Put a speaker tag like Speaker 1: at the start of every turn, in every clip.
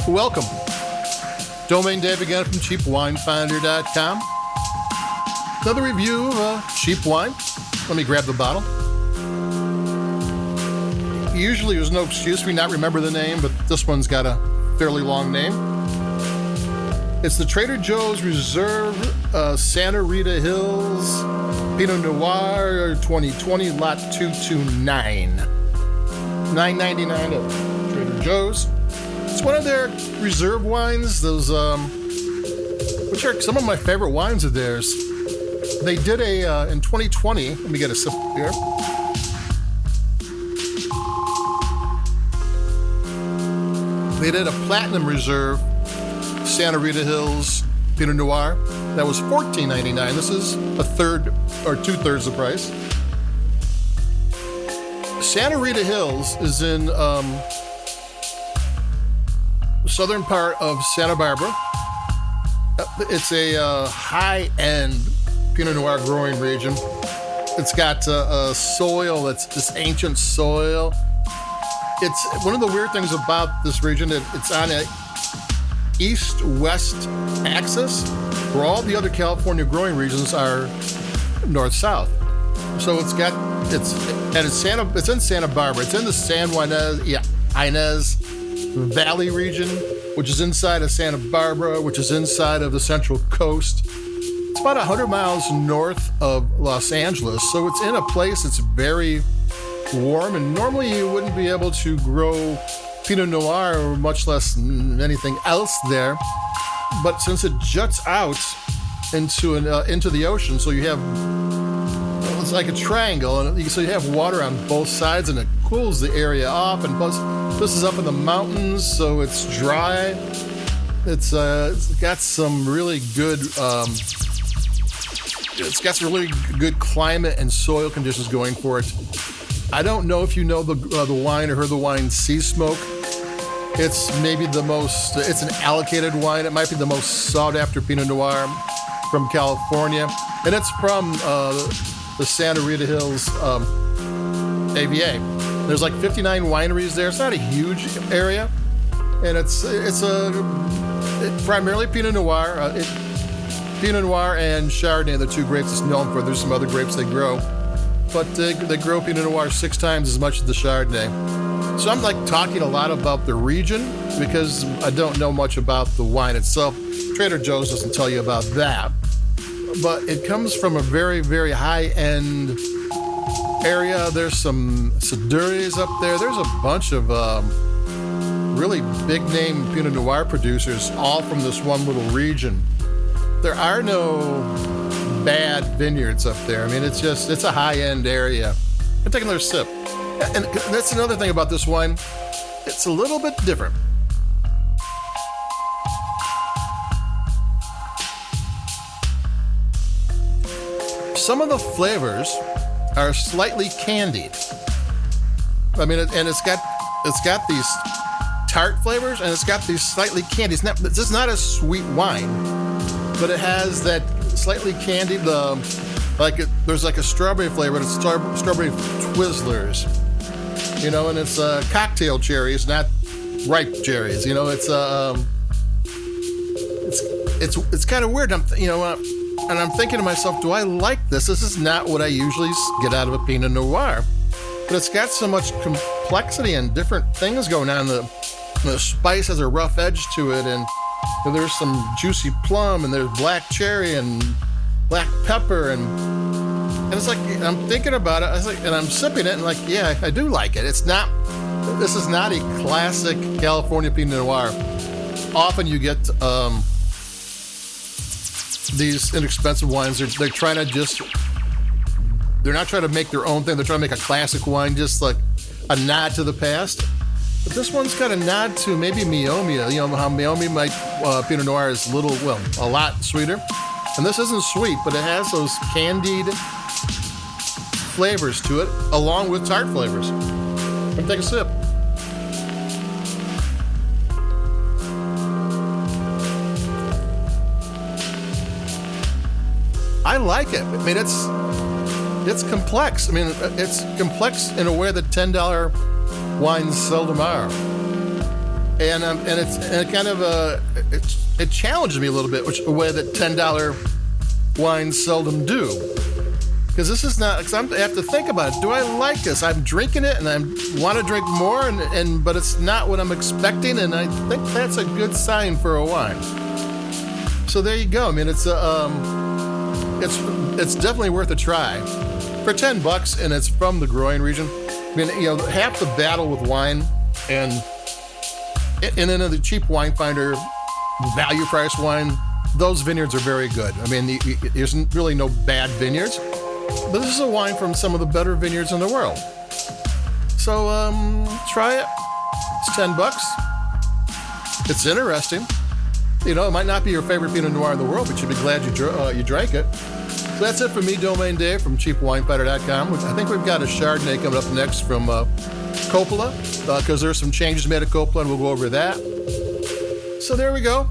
Speaker 1: Welcome. Domain Dave again from CheapWineFinder.com. Another review of cheap wine. Let me grab the bottle. Usually there's no excuse for me not remember the name, but this one's got a fairly long name. It's the Trader Joe's Reserve Santa Rita Hills Pinot Noir 2020 Lot 229. $9.99 at Trader Joe's. It's one of their reserve wines, those which are some of my favorite wines of theirs. They did a in 2020. Let me get a sip here. They did a Platinum Reserve Santa Rita Hills Pinot Noir that was $14.99. This is a third or 2/3 the price. Santa Rita Hills is in southern part of Santa Barbara. It's a high-end Pinot Noir growing region. It's got a soil that's this ancient soil. It's one of the weird things about this region. It's on a east-west axis, where all the other California growing regions are north-south. So it's in Santa Barbara. It's in the San Ynez Valley region, which is inside of Santa Barbara, which is inside of the Central Coast. It's about 100 miles north of Los Angeles, so it's in a place that's very warm, and normally you wouldn't be able to grow Pinot Noir or much less anything else there. But since it juts out into the ocean, so you have, it's like a triangle, and so you have water on both sides, and it cools the area off. And plus, this is up in the mountains, so it's dry. It's got some really good. It's got some really good climate and soil conditions going for it. I don't know if you know the wine or heard the wine Sea Smoke. It's maybe it's an allocated wine. It might be the most sought after Pinot Noir from California. And it's from the Santa Rita Hills AVA. There's like 59 wineries there. It's not a huge area. And it's primarily Pinot Noir. Pinot Noir and Chardonnay are the two grapes it's known for. There's some other grapes they grow. But they grow Pinot Noir 6 times as much as the Chardonnay. So I'm like talking a lot about the region because I don't know much about the wine itself. Trader Joe's doesn't tell you about that. But it comes from a very, very high-end area. There's some Siduri's up there. There's a bunch of really big-name Pinot Noir producers, all from this one little region. There are no bad vineyards up there. I mean, it's a high-end area. I'm taking another sip. And that's another thing about this wine. It's a little bit different. Some of the flavors are slightly candied. I mean, and it's got these tart flavors, and it's got these slightly candied. This is not a sweet wine, but it has that slightly candied, there's like a strawberry flavor. It's strawberry Twizzlers, and it's cocktail cherries, not ripe cherries. It's kind of weird. And I'm thinking to myself, do I like this? This is not what I usually get out of a Pinot Noir, but it's got so much complexity and different things going on. The spice has a rough edge to it, and there's some juicy plum, and there's black cherry and black pepper, and it's like I'm thinking about it. And I'm sipping it, and yeah, I do like it. This is not a classic California Pinot Noir. Often you get these inexpensive wines. They're trying to they're not trying to make their own thing. They're trying to make a classic wine, just like a nod to the past. But this one's got a nod to maybe Meiomi. How Meiomi Pinot Noir is a lot sweeter. And this isn't sweet, but it has those candied flavors to it, along with tart flavors. I'm gonna take a sip. I like it. I mean, it's complex. I mean, it's complex in a way that $10 wines seldom are. it kind of it challenges me a little bit, which a way that $10 wines seldom do. Because this is not, because I have to think about it. Do I like this? I'm drinking it and I want to drink more, but it's not what I'm expecting, and I think that's a good sign for a wine. So there you go. I mean, it's definitely worth a try. For $10, and it's from the growing region. I mean, half the battle with wine and in the cheap wine finder value price wine, those vineyards are very good. I mean, there's really no bad vineyards, but this is a wine from some of the better vineyards in the world. So try it. It's $10. It's interesting. It might not be your favorite Pinot Noir in the world, but you'd be glad you drank it. So that's it for me, Domain Dave from CheapWinefinder.com. I think we've got a Chardonnay coming up next from Coppola, because there's some changes made at Coppola, and we'll go over that. So there we go.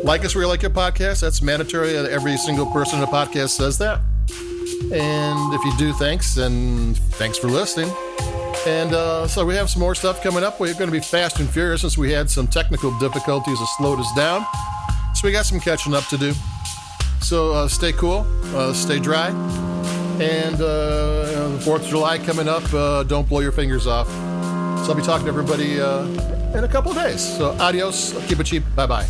Speaker 1: Like us where you like your podcast. That's mandatory. Every single person in the podcast says that. And if you do, thanks, and thanks for listening. And so we have some more stuff coming up. We're going to be fast and furious since we had some technical difficulties that slowed us down. So we got some catching up to do. So stay cool, stay dry, and the 4th of July coming up, don't blow your fingers off. So I'll be talking to everybody in a couple of days. So adios, keep it cheap, bye-bye.